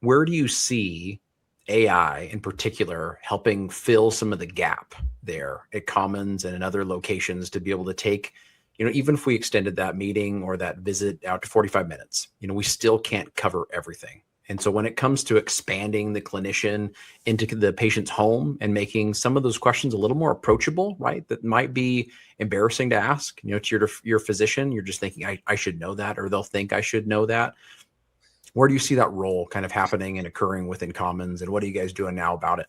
where do you see AI in particular helping fill some of the gap there at Commons and in other locations to be able to take, even if we extended that meeting or that visit out to 45 minutes, we still can't cover everything. And so when it comes to expanding the clinician into the patient's home and making some of those questions a little more approachable, right? That might be embarrassing to ask, to your physician. You're just thinking, I should know that, or they'll think I should know that. Where do you see that role kind of happening and occurring within Commons, and what are you guys doing now about it?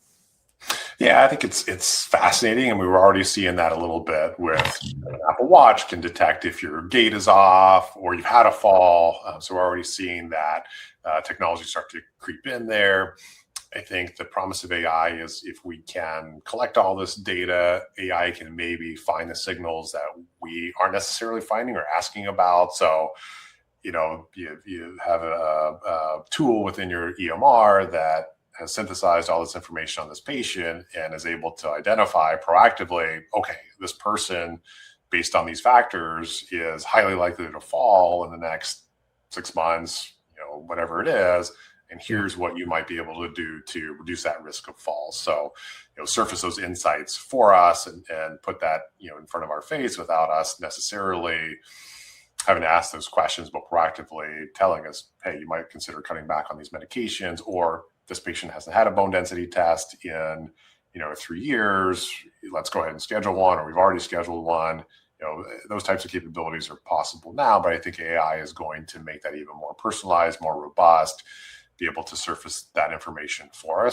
Yeah, I think it's fascinating, and we were already seeing that a little bit with an Apple Watch can detect if your gait is off or you've had a fall. So we're already seeing that technology start to creep in there. I think the promise of AI is if we can collect all this data, AI can maybe find the signals that we aren't necessarily finding or asking about. So you have a tool within your EMR that has synthesized all this information on this patient and is able to identify proactively, okay, this person, based on these factors, is highly likely to fall in the next 6 months, whatever it is. And here's what you might be able to do to reduce that risk of falls. So, surface those insights for us and put that, in front of our face without us necessarily having to ask those questions, but proactively telling us, hey, you might consider cutting back on these medications, or this patient hasn't had a bone density test in, 3 years. Let's go ahead and schedule one, or we've already scheduled one. Those types of capabilities are possible now, but I think AI is going to make that even more personalized, more robust, be able to surface that information for us.